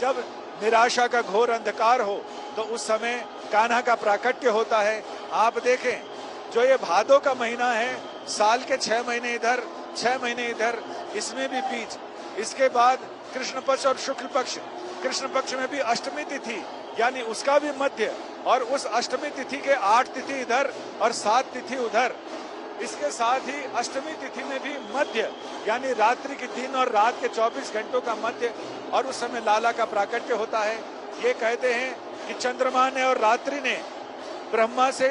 जब निराशा का घोर अंधकार हो तो उस समय कान्हा का प्राकट्य होता है। आप देखें, जो ये भादों का महीना है, साल के 6 महीने इधर 6 महीने इधर, इसमें भी बीच, इसके बाद कृष्ण पक्ष और शुक्ल पक्ष, कृष्ण पक्ष में भी अष्टमी तिथि यानी उसका भी मध्य, और उस अष्टमी तिथि के 8 तिथि इधर और 7 तिथि उधर। इसके साथ ही अष्टमी तिथि में भी मध्य यानी रात्रि के 3 और रात के 24 घंटों का मध्य, और उस समय लाला का प्राकट्य होता है। ये कहते हैं कि चंद्रमा ने और रात्रि ने ब्रह्मा से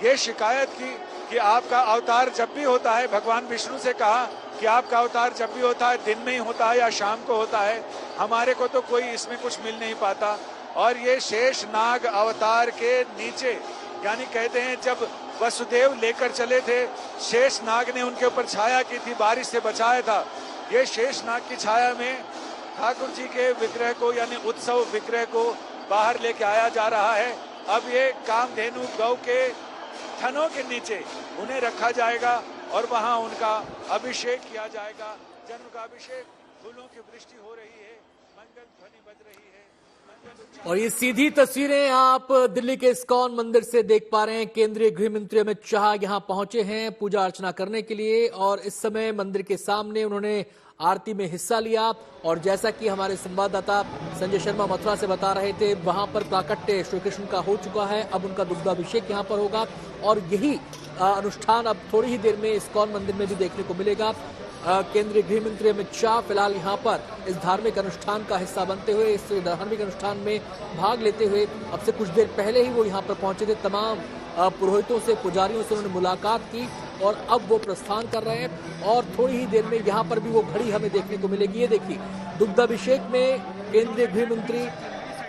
ये शिकायत की कि आपका अवतार जब भी होता है, भगवान विष्णु से कहा कि आपका अवतार जब भी होता है दिन में ही होता है या शाम को होता है, हमारे को तो कोई इसमें कुछ मिल नहीं पाता। और ये शेष नाग अवतार के नीचे, यानी कहते हैं जब वसुदेव लेकर चले थे, शेष नाग ने उनके ऊपर छाया की थी, बारिश से बचाया था। ये शेष नाग की छाया में ठाकुर जी के विग्रह को यानी उत्सव विग्रह को बाहर लेके आया जा रहा है। अब ये कामधेनु गौ के थनों के नीचे उन्हें रखा जाएगा और वहां उनका अभिषेक किया जाएगा। जन्म का अभिषेक, फूलों की वृष्टि हो रही है, मंगल ध्वनि बज रही है। और ये सीधी तस्वीरें आप दिल्ली के इस्कॉन मंदिर से देख पा रहे हैं। केंद्रीय गृह मंत्री अमित शाह यहां पहुंचे हैं पूजा अर्चना करने के लिए, और इस समय मंदिर के सामने उन्होंने आरती में हिस्सा लिया। और जैसा कि हमारे संवाददाता संजय शर्मा मथुरा से बता रहे थे, वहां पर प्राकट्य श्री कृष्ण का हो चुका है। अब उनका दुग्धाभिषेक यहां पर होगा, और यही अनुष्ठान अब थोड़ी ही देर में इस्कॉन मंदिर में भी देखने को मिलेगा। केंद्रीय गृह मंत्री अमित शाह फिलहाल यहां पर इस धार्मिक अनुष्ठान का हिस्सा बनते हुए, इस धार्मिक अनुष्ठान में भाग लेते हुए अब से कुछ देर पहले ही वो यहां पर पहुंचे थे। तमाम पुरोहितों से, पुजारियों से उन्होंने मुलाकात की और अब वो प्रस्थान कर रहे हैं। और थोड़ी ही देर में यहां पर भी वो घड़ी हमें देखने को मिलेगी। ये देखिए, दुग्धाभिषेक में केंद्रीय गृह मंत्री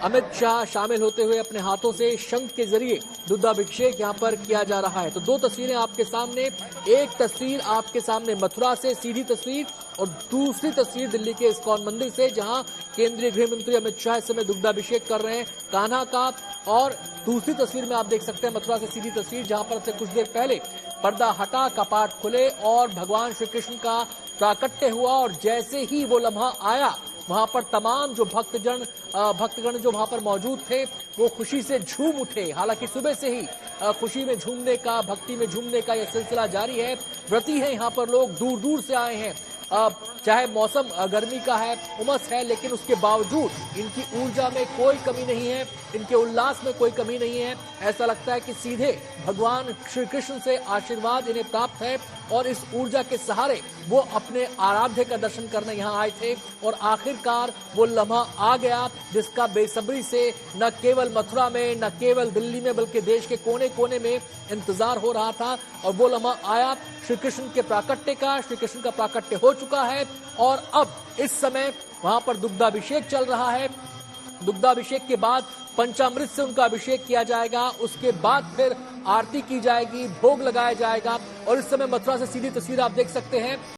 अमित शाह शामिल होते हुए अपने हाथों से शंख के जरिए दुग्धाभिषेक यहां पर किया जा रहा है। तो दो तस्वीरें आपके सामने, एक तस्वीर आपके सामने मथुरा से सीधी तस्वीर, और दूसरी तस्वीर दिल्ली के इस्कॉन मंदिर से, जहां केंद्रीय गृह मंत्री अमित शाह इस समय दुग्धाभिषेक कर रहे हैं कान्हा का। और दूसरी तस्वीर में आप देख सकते हैं मथुरा से सीधी तस्वीर, जहां पर से कुछ देर पहले पर्दा हटा, कपाट खुले और भगवान श्री कृष्ण का प्राकट्य हुआ। और जैसे ही वो लम्हा आया, वहां पर तमाम जो भक्तगण जो वहां पर मौजूद थे वो खुशी से झूम उठे। हालांकि सुबह से ही खुशी में झूमने का, भक्ति में झूमने का यह सिलसिला जारी है। व्रती हैं यहाँ पर लोग, दूर दूर से आए हैं। चाहे मौसम गर्मी का है, उमस है, लेकिन उसके बावजूद इनकी ऊर्जा में कोई कमी नहीं है, इनके उल्लास में कोई कमी नहीं है। ऐसा लगता है कि सीधे भगवान श्री कृष्ण से आशीर्वाद इन्हें प्राप्त है, और इस ऊर्जा के सहारे वो अपने आराध्य का दर्शन करने यहाँ आए थे। और आखिरकार वो लम्हा आ गया जिसका बेसब्री से न केवल मथुरा में, न केवल दिल्ली में, बल्कि देश के कोने कोने में इंतजार हो रहा था। और वो लम्हा आया श्री कृष्ण के प्राकट्य का। श्री कृष्ण का प्राकट्य हो चुका है, और अब इस समय वहां पर दुग्धाभिषेक चल रहा है। दुग्धाभिषेक के बाद पंचामृत से उनका अभिषेक किया जाएगा, उसके बाद फिर आरती की जाएगी, भोग लगाया जाएगा। और इस समय मथुरा से सीधी तस्वीर आप देख सकते हैं।